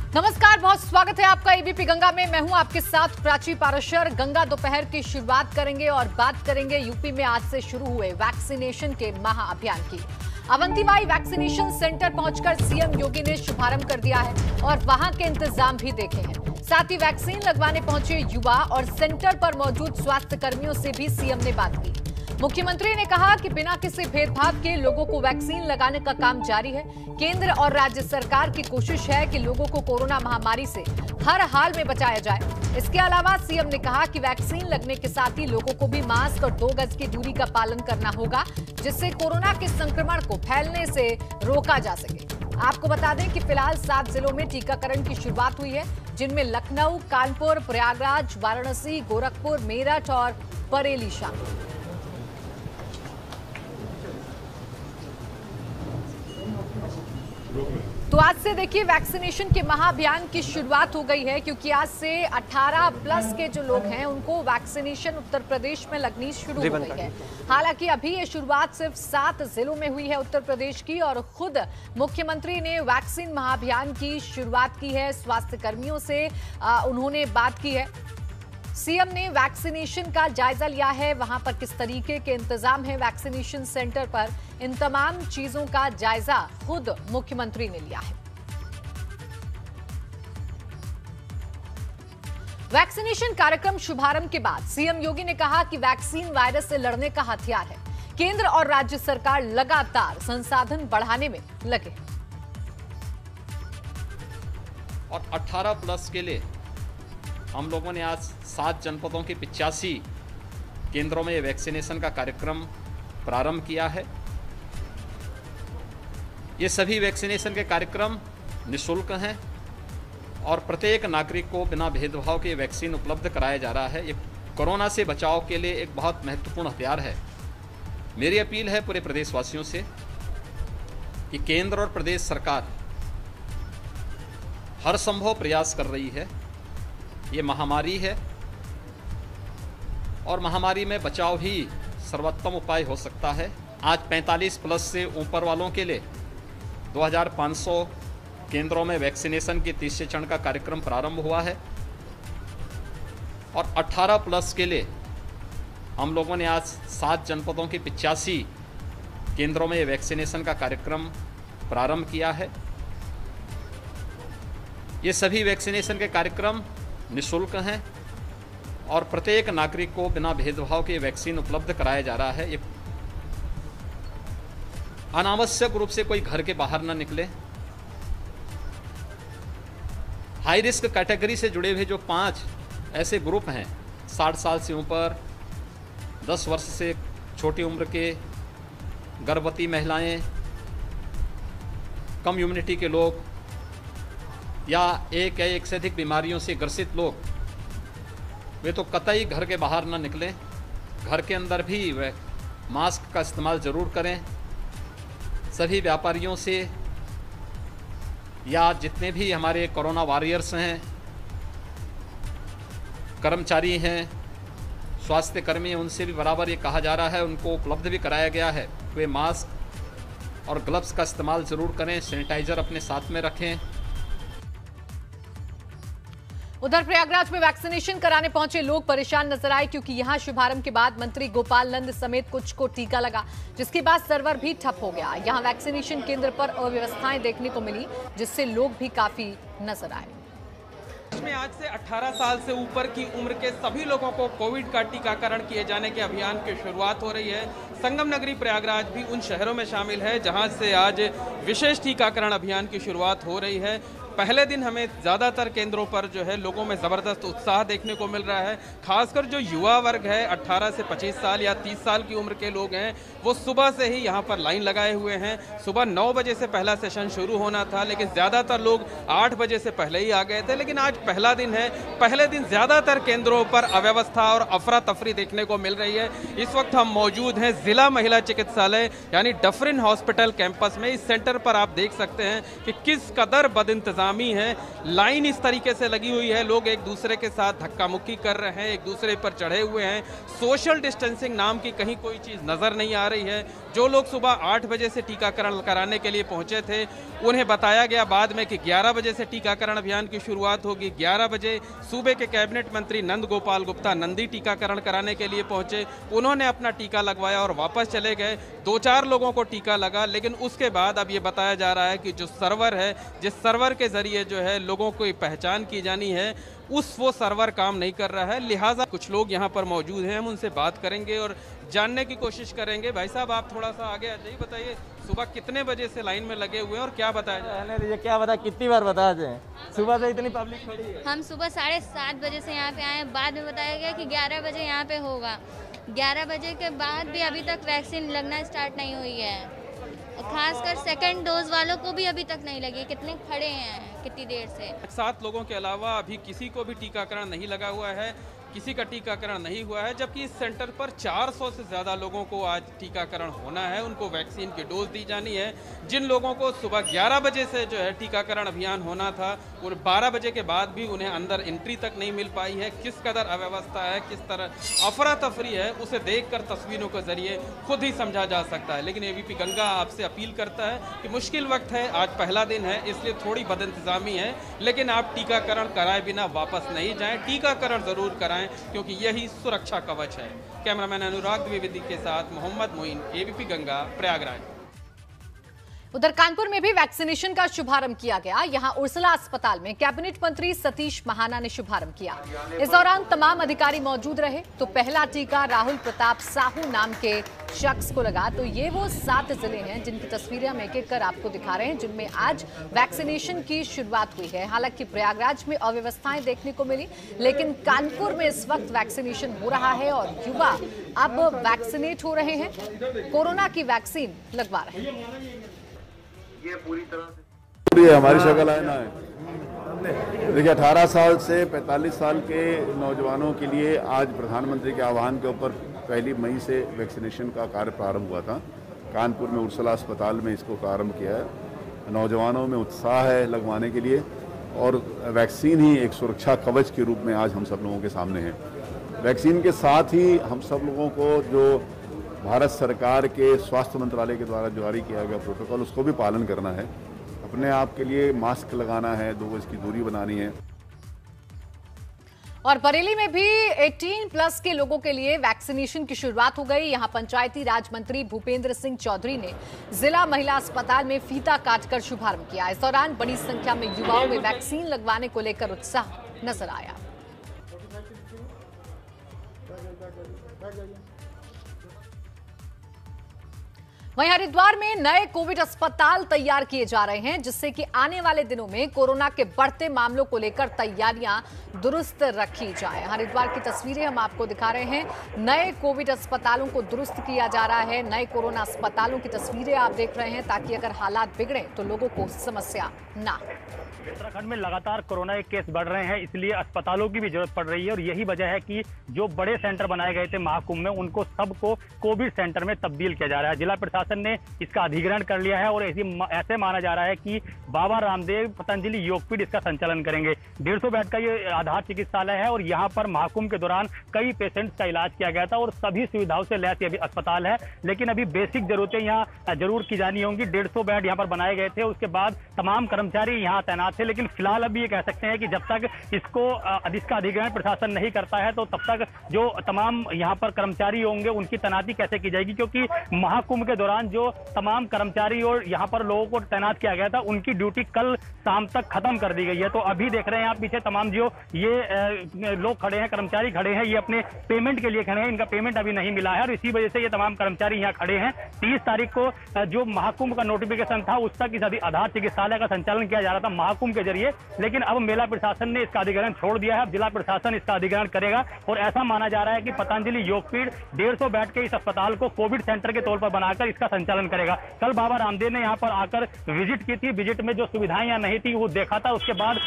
नमस्कार, बहुत स्वागत है आपका एबीपी गंगा में। मैं हूं आपके साथ प्राची पाराशर। गंगा दोपहर की शुरुआत करेंगे और बात करेंगे यूपी में आज से शुरू हुए वैक्सीनेशन के महाअभियान की। अवंतिमाई वैक्सीनेशन सेंटर पहुंचकर सीएम योगी ने शुभारंभ कर दिया है और वहां के इंतजाम भी देखे हैं। साथ ही वैक्सीन लगवाने पहुंचे युवा और सेंटर पर मौजूद स्वास्थ्य कर्मियों से भी सीएम ने बात की। मुख्यमंत्री ने कहा कि बिना किसी भेदभाव के लोगों को वैक्सीन लगाने का काम जारी है। केंद्र और राज्य सरकार की कोशिश है कि लोगों को कोरोना महामारी से हर हाल में बचाया जाए। इसके अलावा सीएम ने कहा कि वैक्सीन लगने के साथ ही लोगों को भी मास्क और 2 गज की दूरी का पालन करना होगा, जिससे कोरोना के संक्रमण को फैलने से रोका जा सके। आपको बता दें कि फिलहाल 7 जिलों में टीकाकरण की शुरुआत हुई है, जिनमें लखनऊ, कानपुर, प्रयागराज, वाराणसी, गोरखपुर, मेरठ और बरेली शामिल। तो आज से देखिए वैक्सीनेशन के महाअभियान की शुरुआत हो गई है, क्योंकि आज से 18 प्लस के जो लोग हैं उनको वैक्सीनेशन उत्तर प्रदेश में लगनी शुरू हो गई है। हालांकि अभी ये शुरुआत सिर्फ 7 जिलों में हुई है उत्तर प्रदेश की, और खुद मुख्यमंत्री ने वैक्सीन महाअभियान की शुरुआत की है। स्वास्थ्य कर्मियों से उन्होंने बात की है। सीएम ने वैक्सीनेशन का जायजा लिया है, वहां पर किस तरीके के इंतजाम है वैक्सीनेशन सेंटर पर, इन तमाम चीजों का जायजा खुद मुख्यमंत्री ने लिया है। वैक्सीनेशन कार्यक्रम शुभारंभ के बाद सीएम योगी ने कहा कि वैक्सीन वायरस से लड़ने का हथियार है। केंद्र और राज्य सरकार लगातार संसाधन बढ़ाने में लगे और 18 प्लस के लिए हम लोगों ने आज 7 जनपदों के 85 केंद्रों में वैक्सीनेशन का कार्यक्रम प्रारंभ किया है। ये सभी वैक्सीनेशन के कार्यक्रम निःशुल्क हैं और प्रत्येक नागरिक को बिना भेदभाव के वैक्सीन उपलब्ध कराया जा रहा है। ये कोरोना से बचाव के लिए एक बहुत महत्वपूर्ण हथियार है। मेरी अपील है पूरे प्रदेशवासियों से कि केंद्र और प्रदेश सरकार हर संभव प्रयास कर रही है। ये महामारी है और महामारी में बचाव ही सर्वोत्तम उपाय हो सकता है। आज 45 प्लस से ऊपर वालों के लिए 2500 केंद्रों में वैक्सीनेशन के तीसरे चरण का कार्यक्रम प्रारंभ हुआ है और 18 प्लस के लिए हम लोगों ने आज 7 जनपदों के 85 केंद्रों में वैक्सीनेशन का कार्यक्रम प्रारंभ किया है। ये सभी वैक्सीनेशन के कार्यक्रम निःशुल्क हैं और प्रत्येक नागरिक को बिना भेदभाव के वैक्सीन उपलब्ध कराया जा रहा है। ये अनावश्यक रूप से कोई घर के बाहर न निकले। हाई रिस्क कैटेगरी से जुड़े हुए जो 5 ऐसे ग्रुप हैं, 60 साल से ऊपर, 10 वर्ष से छोटी उम्र के, गर्भवती महिलाएं, कम इम्यूनिटी के लोग या एक से अधिक बीमारियों से ग्रसित लोग, वे तो कतई घर के बाहर न निकलें। घर के अंदर भी वे मास्क का इस्तेमाल ज़रूर करें। सभी व्यापारियों से या जितने भी हमारे कोरोना वॉरियर्स हैं, कर्मचारी हैं, स्वास्थ्य कर्मी हैं, उनसे भी बराबर ये कहा जा रहा है, उनको उपलब्ध भी कराया गया है, वे मास्क और ग्लव्स का इस्तेमाल ज़रूर करें, सैनिटाइज़र अपने साथ में रखें। उधर प्रयागराज में वैक्सीनेशन कराने पहुंचे लोग परेशान नजर आए, क्योंकि यहां शुभारंभ के बाद मंत्री गोपाल नंद समेत कुछ को टीका लगा, जिसके बाद सर्वर भी ठप हो गया। यहां वैक्सीनेशन केंद्र पर अव्यवस्थाएं देखने को मिली, जिससे लोग भी काफी नजर आए। में आज से 18 साल से ऊपर की उम्र के सभी लोगों को कोविड का टीकाकरण किए जाने के अभियान की शुरुआत हो रही है। संगम नगरी प्रयागराज भी उन शहरों में शामिल है जहां से आज विशेष टीकाकरण अभियान की शुरुआत हो रही है। पहले दिन हमें ज़्यादातर केंद्रों पर जो है लोगों में ज़बरदस्त उत्साह देखने को मिल रहा है। खासकर जो युवा वर्ग है, 18 से 25 साल या 30 साल की उम्र के लोग हैं, वो सुबह से ही यहाँ पर लाइन लगाए हुए हैं। सुबह 9 बजे से पहला सेशन शुरू होना था, लेकिन ज़्यादातर लोग 8 बजे से पहले ही आ गए थे। लेकिन आज पहला दिन है, पहले दिन ज़्यादातर केंद्रों पर अव्यवस्था और अफरा तफरी देखने को मिल रही है। इस वक्त हम मौजूद हैं जिला महिला चिकित्सालय यानी डफरिन हॉस्पिटल कैंपस में। इस सेंटर पर आप देख सकते हैं कि किस कदर बदइंतजाम बेंतजामी है। लाइन इस तरीके से लगी हुई है, लोग एक दूसरे के साथ धक्का मुक्की कर रहे हैं, एक दूसरे पर चढ़े हुए हैं। सोशल डिस्टेंसिंग नाम की कहीं कोई चीज़ नज़र नहीं आ रही है। जो लोग सुबह 8 बजे से टीकाकरण कराने के लिए पहुंचे थे, उन्हें बताया गया बाद में कि 11 बजे से टीकाकरण अभियान की शुरुआत होगी। 11 बजे सूबे के कैबिनेट मंत्री नंद गोपाल गुप्ता नंदी टीकाकरण कराने के लिए पहुंचे, उन्होंने अपना टीका लगवाया और वापस चले गए। 2-4 लोगों को टीका लगा, लेकिन उसके बाद अब ये बताया जा रहा है कि जो सर्वर है, जिस सर्वर के जरिए जो है लोगों को पहचान की जानी है, वो सर्वर काम नहीं कर रहा है। लिहाजा कुछ लोग यहाँ पर मौजूद हैं, हम उनसे बात करेंगे और जानने की कोशिश करेंगे। भाई साहब, आप थोड़ा सा आगे आ जाइए, बताइए सुबह कितने बजे से लाइन में लगे हुए हैं और क्या बताया जा रहा है? क्या बता, कितनी बार बता दें, सुबह से इतनी पब्लिक खड़ी है। हम सुबह 7:30 बजे से यहाँ पे आए, बाद में बताया गया कि 11 बजे यहाँ पे होगा। 11 बजे के बाद भी अभी तक वैक्सीन लगना स्टार्ट नहीं हुई है। खासकर सेकंड डोज वालों को भी अभी तक नहीं लगी। कितने खड़े हैं, कितनी देर से। 7 लोगों के अलावा अभी किसी को भी टीकाकरण नहीं लगा हुआ है, किसी का टीकाकरण नहीं हुआ है, जबकि इस सेंटर पर 400 से ज़्यादा लोगों को आज टीकाकरण होना है, उनको वैक्सीन की डोज दी जानी है। जिन लोगों को सुबह 11 बजे से जो है टीकाकरण अभियान होना था और 12 बजे के बाद भी उन्हें अंदर एंट्री तक नहीं मिल पाई है। किस कदर अव्यवस्था है, किस तरह अफरा तफरी है, उसे देखकर तस्वीरों के जरिए खुद ही समझा जा सकता है। लेकिन एबीपी गंगा आपसे अपील करता है कि मुश्किल वक्त है, आज पहला दिन है, इसलिए थोड़ी बदइंतजामी है, लेकिन आप टीकाकरण कराए बिना वापस नहीं जाएं, टीकाकरण जरूर कराएं, क्योंकि यही सुरक्षा कवच है। कैमरामैन अनुराग द्विवेदी के साथ मोहम्मद मोइन, एबीपी गंगा, प्रयागराज। उधर कानपुर में भी वैक्सीनेशन का शुभारंभ किया गया। यहां उर्सला अस्पताल में कैबिनेट मंत्री सतीश महाना ने शुभारंभ किया। इस दौरान तमाम अधिकारी मौजूद रहे। तो पहला टीका राहुल प्रताप साहू नाम के शख्स को लगा। तो ये वो 7 जिले हैं जिनकी तस्वीरें हम एक एक कर आपको दिखा रहे हैं, जिनमें आज वैक्सीनेशन की शुरुआत हुई है। हालांकि प्रयागराज में अव्यवस्थाएं देखने को मिली, लेकिन कानपुर में इस वक्त वैक्सीनेशन हो रहा है और युवा अब वैक्सीनेट हो रहे हैं, कोरोना की वैक्सीन लगवा रहे हैं। ये पूरी तरह से हमारी शक्ल है ना। देखिए, 18 साल से 45 साल के नौजवानों के लिए आज प्रधानमंत्री के आह्वान के ऊपर 1 मई से वैक्सीनेशन का कार्य प्रारंभ हुआ था। कानपुर में उर्सला अस्पताल में इसको प्रारंभ किया है। नौजवानों में उत्साह है लगवाने के लिए और वैक्सीन ही एक सुरक्षा कवच के रूप में आज हम सब लोगों के सामने है। वैक्सीन के साथ ही हम सब लोगों को जो भारत सरकार के स्वास्थ्य मंत्रालय के द्वारा जारी किया गया प्रोटोकॉल, उसको भी पालन करना है। अपने आप के लिए मास्क लगाना है, 2 गज की दूरी बनानी है। और बरेली में भी 18+ के लोगों के लिए वैक्सीनेशन की शुरुआत हो गई। यहां पंचायती राज मंत्री भूपेंद्र सिंह चौधरी ने जिला महिला अस्पताल में फीता काटकर शुभारंभ किया। इस दौरान बड़ी संख्या में युवाओं में वैक्सीन लगवाने को लेकर उत्साह नजर आया। वहीं हरिद्वार में नए कोविड अस्पताल तैयार किए जा रहे हैं, जिससे कि आने वाले दिनों में कोरोना के बढ़ते मामलों को लेकर तैयारियां दुरुस्त रखी जाए। हरिद्वार की तस्वीरें हम आपको दिखा रहे हैं। नए कोविड अस्पतालों को दुरुस्त किया जा रहा है। नए कोरोना अस्पतालों की तस्वीरें आप देख रहे हैं, ताकि अगर हालात बिगड़े तो लोगों को समस्या ना। उत्तराखंड में लगातार कोरोना के केस बढ़ रहे हैं, इसलिए अस्पतालों की भी जरूरत पड़ रही है। और यही वजह है कि जो बड़े सेंटर बनाए गए थे महाकुंभ में, उनको सबको कोविड सेंटर में तब्दील किया जा रहा है। जिला प्रशासन ने इसका अधिग्रहण कर लिया है और ऐसे माना जा रहा है कि बाबा रामदेव पतंजलि योगपीठ इसका संचालन करेंगे। 150 बेड का ये आधार चिकित्सालय है और यहाँ पर महाकुंभ के दौरान कई पेशेंट्स का इलाज किया गया था और सभी सुविधाओं से लैस ये अस्पताल है। लेकिन अभी बेसिक जरूरतें यहाँ जरूर की जानी होंगी। 150 बेड यहाँ पर बनाए गए थे, उसके बाद तमाम कर्मचारी यहाँ तैनात थे। लेकिन फिलहाल अभी ये कह सकते हैं कि जब तक इसको इसका अधिग्रहण प्रशासन नहीं करता है, तो तब तक जो तमाम यहाँ पर कर्मचारी होंगे उनकी तैनाती कैसे की जाएगी, क्योंकि महाकुंभ के दौरान जो तमाम कर्मचारी और यहाँ पर लोगों को तैनात किया गया था, उनकी ड्यूटी कल शाम तक खत्म कर दी गई है। तो अभी देख रहे हैं आप पीछे तमाम जो ये लोग खड़े हैं, कर्मचारी खड़े हैं, ये अपने पेमेंट के लिए खड़े हैं। इनका पेमेंट अभी नहीं मिला है और इसी वजह से ये तमाम कर्मचारी यहाँ खड़े हैं। 30 तारीख को जो महाकुंभ का नोटिफिकेशन था, उस तक इस आधार चिकित्सालय का संचालन किया जा रहा था महाकुंभ के जरिए, लेकिन अब मेला प्रशासन ने इसका अधिग्रहण छोड़ दिया है। अब जिला प्रशासन इसका अधिग्रहण करेगा और ऐसा माना जा रहा है कि पतंजलि योगपीठ 150 बेड के इस अस्पताल को कोविड सेंटर के तौर पर बनाकर इसका संचालन करेगा। कल बाबा रामदेव ने यहाँ पर आकर विजिट की थी, विजिट में जो सुविधाएं यहाँ नहीं थी वो देखा था। उसके बाद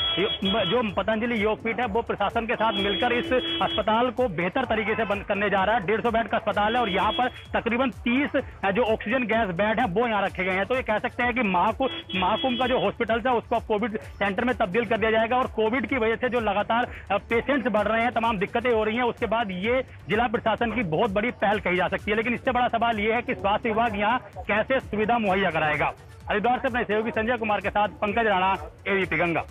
जो पतंजलि योगपीठ है वो प्रशासन के साथ मिलकर इस अस्पताल को बेहतर तरीके से बंद करने जा रहा है। 150 बेड का अस्पताल है और यहाँ पर तकरीबन 30 जो ऑक्सीजन गैस बेड है वो यहाँ रखे गए हैं। तो ये कह सकते हैं कि महाकुंभ का जो हॉस्पिटल है उसको कोविड सेंटर में तब्दील कर दिया जाएगा। और कोविड की वजह से जो लगातार पेशेंट्स बढ़ रहे हैं, तमाम दिक्कतें हो रही हैं, उसके बाद ये जिला प्रशासन की बहुत बड़ी पहल कही जा सकती है। लेकिन इससे बड़ा सवाल ये है कि स्वास्थ्य विभाग यहाँ कैसे सुविधा मुहैया कराएगा। हरिद्वार से अपने सहयोगी संजय कुमार के साथ पंकज राणा, एबीपी गंगा।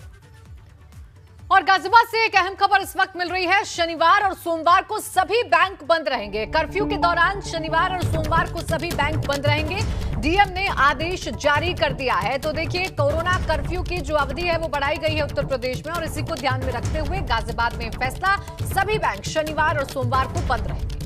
और गाजियाबाद से एक अहम खबर इस वक्त मिल रही है। शनिवार और सोमवार को सभी बैंक बंद रहेंगे। कर्फ्यू के दौरान शनिवार और सोमवार को सभी बैंक बंद रहेंगे। डीएम ने आदेश जारी कर दिया है। तो देखिए, कोरोना कर्फ्यू की जो अवधि है वो बढ़ाई गई है उत्तर प्रदेश में और इसी को ध्यान में रखते हुए गाजियाबाद में फैसला, सभी बैंक शनिवार और सोमवार को बंद रहेंगे।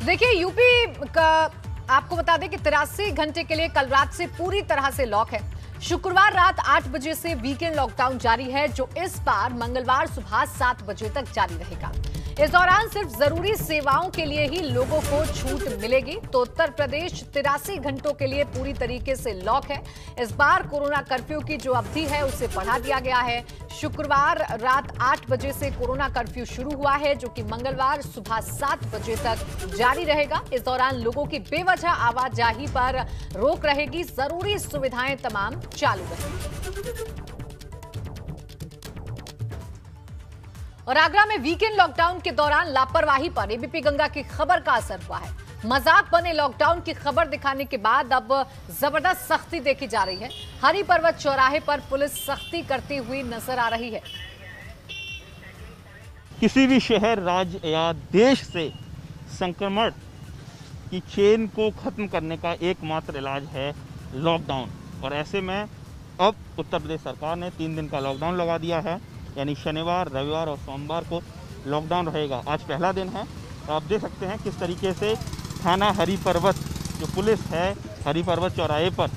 देखिए, यूपी का आपको बता दें कि 83 घंटे के लिए कल रात से पूरी तरह से लॉक है। शुक्रवार रात 8 बजे से वीकेंड लॉकडाउन जारी है, जो इस बार मंगलवार सुबह 7 बजे तक जारी रहेगा। इस दौरान सिर्फ जरूरी सेवाओं के लिए ही लोगों को छूट मिलेगी। तो उत्तर प्रदेश 83 घंटों के लिए पूरी तरीके से लॉक है। इस बार कोरोना कर्फ्यू की जो अवधि है उसे बढ़ा दिया गया है। शुक्रवार रात 8 बजे से कोरोना कर्फ्यू शुरू हुआ है, जो कि मंगलवार सुबह 7 बजे तक जारी रहेगा। इस दौरान लोगों की बेवजह आवाजाही पर रोक रहेगी। जरूरी सुविधाएं तमाम चालू रहेंगी। और आगरा में वीकेंड लॉकडाउन के दौरान लापरवाही पर एबीपी गंगा की खबर का असर हुआ है। मजाक बने लॉकडाउन की खबर दिखाने के बाद अब जबरदस्त सख्ती देखी जा रही है। हरि पर्वत चौराहे पर पुलिस सख्ती करती हुई नजर आ रही है। किसी भी शहर, राज्य या देश से संक्रमण की चेन को खत्म करने का एकमात्र इलाज है लॉकडाउन। और ऐसे में अब उत्तर प्रदेश सरकार ने 3 दिन का लॉकडाउन लगा दिया है, यानी शनिवार, रविवार और सोमवार को लॉकडाउन रहेगा। आज पहला दिन है। तो आप देख सकते हैं किस तरीके से थाना हरि पर्वत जो पुलिस है हरि पर्वत चौराहे पर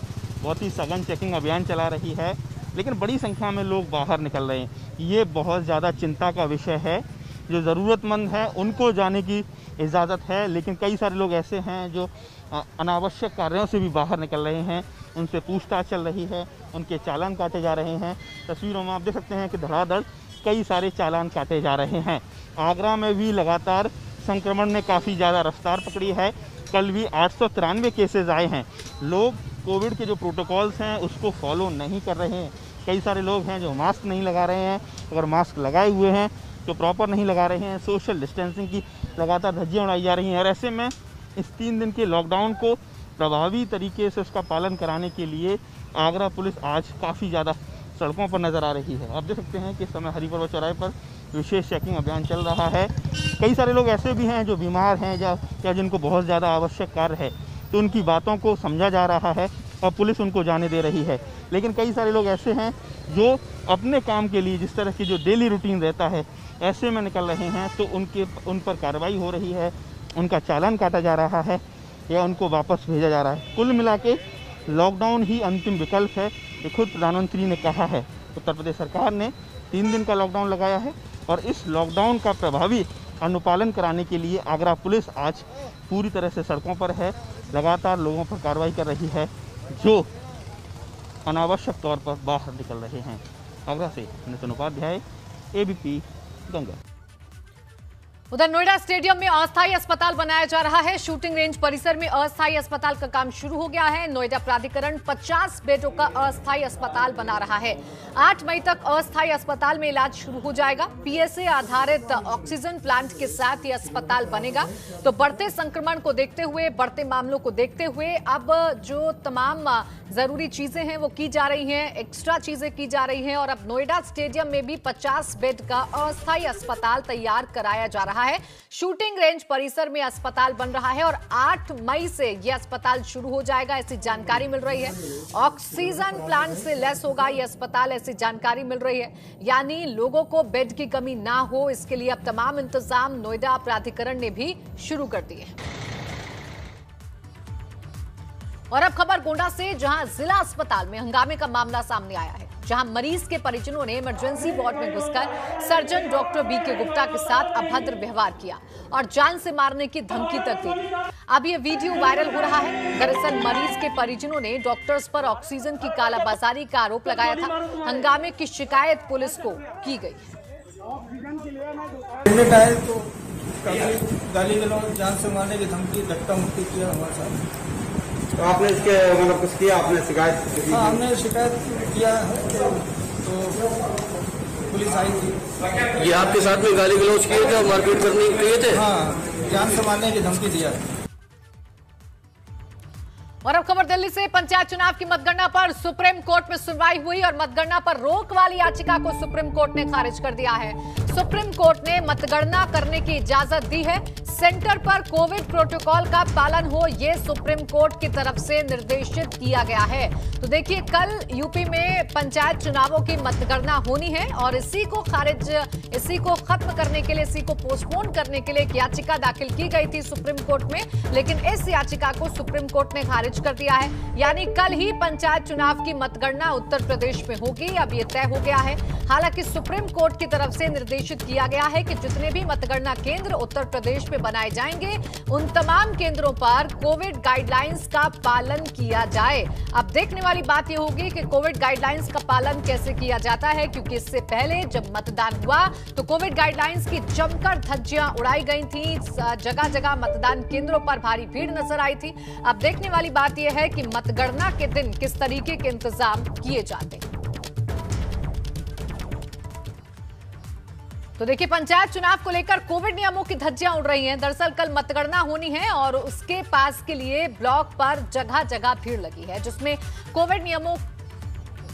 बहुत ही सघन चेकिंग अभियान चला रही है। लेकिन बड़ी संख्या में लोग बाहर निकल रहे हैं। ये बहुत ज़्यादा चिंता का विषय है। जो ज़रूरतमंद है उनको जाने की इजाज़त है, लेकिन कई सारे लोग ऐसे हैं जो अनावश्यक कार्यों से भी बाहर निकल रहे हैं। उनसे पूछताछ चल रही है, उनके चालान काटे जा रहे हैं। तस्वीरों में आप देख सकते हैं कि धड़ाधड़ कई सारे चालान काटे जा रहे हैं। आगरा में भी लगातार संक्रमण ने काफ़ी ज़्यादा रफ्तार पकड़ी है। कल भी 893 केसेस आए हैं। लोग कोविड के जो प्रोटोकॉल्स हैं उसको फॉलो नहीं कर रहे हैं। कई सारे लोग हैं जो मास्क नहीं लगा रहे हैं, अगर मास्क लगाए हुए हैं तो प्रॉपर नहीं लगा रहे हैं। सोशल डिस्टेंसिंग की लगातार धज्जियाँ उड़ाई जा रही हैं। और ऐसे में इस 3 दिन के लॉकडाउन को प्रभावी तरीके से उसका पालन कराने के लिए आगरा पुलिस आज काफ़ी ज़्यादा सड़कों पर नज़र आ रही है। आप देख सकते हैं कि इस समय हरि पर्वत चौराहे पर विशेष चेकिंग अभियान चल रहा है। कई सारे लोग ऐसे भी हैं जो बीमार हैं या जिनको बहुत ज़्यादा आवश्यक कार्य है, तो उनकी बातों को समझा जा रहा है और पुलिस उनको जाने दे रही है। लेकिन कई सारे लोग ऐसे हैं जो अपने काम के लिए जिस तरह की जो डेली रूटीन रहता है ऐसे में निकल रहे हैं, तो उन पर कार्रवाई हो रही है, उनका चालान काटा जा रहा है या उनको वापस भेजा जा रहा है। कुल मिला के लॉकडाउन ही अंतिम विकल्प है, ये खुद प्रधानमंत्री ने कहा है। उत्तर प्रदेश सरकार ने 3 दिन का लॉकडाउन लगाया है और इस लॉकडाउन का प्रभावी अनुपालन कराने के लिए आगरा पुलिस आज पूरी तरह से सड़कों पर है, लगातार लोगों पर कार्रवाई कर रही है जो अनावश्यक तौर पर बाहर निकल रहे हैं। आगरा से नितिन उपाध्याय, एबीपी गंगा। उधर नोएडा स्टेडियम में अस्थायी अस्पताल बनाया जा रहा है। शूटिंग रेंज परिसर में अस्थायी अस्पताल का काम शुरू हो गया है। नोएडा प्राधिकरण 50 बेडों का अस्थायी अस्पताल बना रहा है। 8 मई तक अस्थायी अस्पताल में इलाज शुरू हो जाएगा। पीएसए आधारित ऑक्सीजन प्लांट के साथ ये अस्पताल बनेगा। तो बढ़ते संक्रमण को देखते हुए, बढ़ते मामलों को देखते हुए अब जो तमाम जरूरी चीजें हैं वो की जा रही हैं, एक्स्ट्रा चीजें की जा रही हैं और अब नोएडा स्टेडियम में भी 50 बेड का अस्थायी अस्पताल तैयार कराया जा रहा है। शूटिंग रेंज परिसर में अस्पताल बन रहा है और 8 मई से यह अस्पताल शुरू हो जाएगा, ऐसी जानकारी मिल रही है। ऑक्सीजन प्लांट से लैस होगा यह अस्पताल, ऐसी जानकारी मिल रही है। यानी लोगों को बेड की कमी ना हो, इसके लिए अब तमाम इंतजाम नोएडा प्राधिकरण ने भी शुरू कर दिए हैं। और अब खबर गोंडा से, जहां जिला अस्पताल में हंगामे का मामला सामने आया है। जहां मरीज के परिजनों ने इमरजेंसी वार्ड में घुसकर सर्जन डॉक्टर बीके गुप्ता के साथ अभद्र व्यवहार किया और जान से मारने की धमकी तक दी। अब ये वीडियो वायरल हो रहा है। दरअसल मरीज के परिजनों ने डॉक्टर्स पर ऑक्सीजन की कालाबाजारी का आरोप लगाया था। हंगामे की शिकायत पुलिस को की गई। गाली गलौज, जान से मारने की धमकी, धक्का मुक्की किया हमारे साथ। तो आपने इसके मतलब कुछ किया, आपने शिकायत? हाँ, हमने शिकायत किया तो पुलिस आई थी। ये आपके साथ में गाली गलौज किए थे और मारपीट करने किए थे? हाँ, जान से मारने की धमकी दिया। और अब खबर दिल्ली से। पंचायत चुनाव की मतगणना पर सुप्रीम कोर्ट में सुनवाई हुई और मतगणना पर रोक वाली याचिका को सुप्रीम कोर्ट ने खारिज कर दिया है। सुप्रीम कोर्ट ने मतगणना करने की इजाजत दी है। सेंटर पर कोविड प्रोटोकॉल का पालन हो, ये सुप्रीम कोर्ट की तरफ से निर्देशित किया गया है। तो देखिए, कल यूपी में पंचायत चुनावों की मतगणना होनी है और इसी को खत्म करने के लिए, इसी को पोस्टपोन करने के लिए एक याचिका दाखिल की गई थी सुप्रीम कोर्ट में, लेकिन इस याचिका को सुप्रीम कोर्ट ने खारिज कर दिया है। यानी कल ही पंचायत चुनाव की मतगणना उत्तर प्रदेश में होगी। अब ये तय हो गया है। हालांकि सुप्रीम कोर्ट की तरफ से निर्देशित किया गया है कि जितने भी मतगणना केंद्र उत्तर प्रदेश में बनाए जाएंगे, उन तमाम केंद्रों पर कोविड गाइडलाइंस का पालन किया जाए। अब देखने वाली बात यह होगी कि कोविड गाइडलाइंस का पालन कैसे किया जाता है, क्योंकि इससे पहले जब मतदान हुआ तो कोविड गाइडलाइंस की जमकर धज्जियां उड़ाई गई थी। जगह जगह मतदान केंद्रों पर भारी भीड़ नजर आई थी। अब देखने वाली बात यह है कि मतगणना के दिन किस तरीके के इंतजाम किए जाते हैं। तो देखिए, पंचायत चुनाव को लेकर कोविड नियमों की धज्जियां उड़ रही हैं। दरअसल कल मतगणना होनी है और उसके पास के लिए ब्लॉक पर जगह जगह भीड़ लगी है, जिसमें कोविड नियमों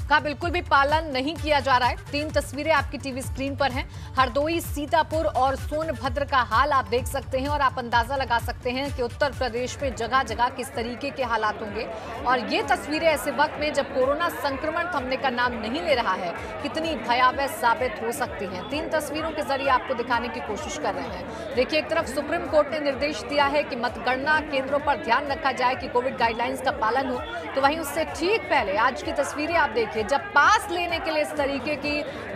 का बिल्कुल भी पालन नहीं किया जा रहा है। 3 तस्वीरें आपकी टीवी स्क्रीन पर हैं। हरदोई, सीतापुर और सोनभद्र का हाल आप देख सकते हैं और आप अंदाजा लगा सकते हैं कि उत्तर प्रदेश में जगह जगह किस तरीके के हालात होंगे। और ये तस्वीरें ऐसे वक्त में जब कोरोना संक्रमण थमने का नाम नहीं ले रहा है, कितनी भयावह साबित हो सकती हैं। 3 तस्वीरों के जरिए आपको दिखाने की कोशिश कर रहे हैं। देखिए, एक तरफ सुप्रीम कोर्ट ने निर्देश दिया है कि मतगणना केंद्रों पर ध्यान रखा जाए कि कोविड गाइडलाइंस का पालन हो, तो वहीं उससे ठीक पहले आज की तस्वीरें आप देखिए। जब पास लेने के लिए इस तरीके की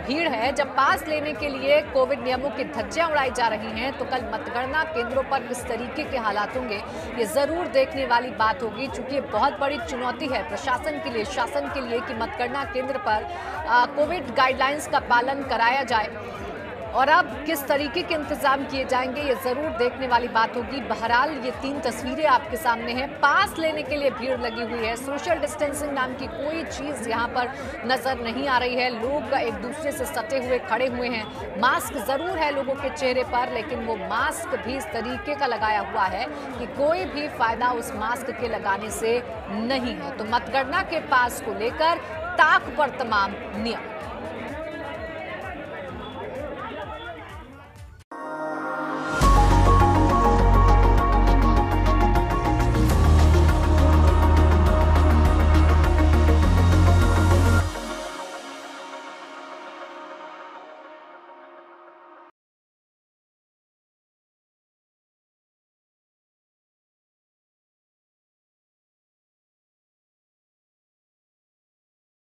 भीड़ है, जब पास लेने के लिए कोविड नियमों की धज्जियां उड़ाई जा रही हैं, तो कल मतगणना केंद्रों पर किस तरीके के हालात होंगे, ये जरूर देखने वाली बात होगी। चूंकि ये बहुत बड़ी चुनौती है प्रशासन के लिए, शासन के लिए, कि मतगणना केंद्र पर कोविड गाइडलाइंस का पालन कराया जाए और अब किस तरीके के इंतजाम किए जाएंगे, ये जरूर देखने वाली बात होगी। बहरहाल ये 3 तस्वीरें आपके सामने हैं। पास लेने के लिए भीड़ लगी हुई है। सोशल डिस्टेंसिंग नाम की कोई चीज यहाँ पर नजर नहीं आ रही है। लोग एक दूसरे से सटे हुए खड़े हुए हैं। मास्क जरूर है लोगों के चेहरे पर, लेकिन वो मास्क भी इस तरीके का लगाया हुआ है कि कोई भी फायदा उस मास्क के लगाने से नहीं है। तो मतगणना के पास को लेकर ताक पर तमाम नियम।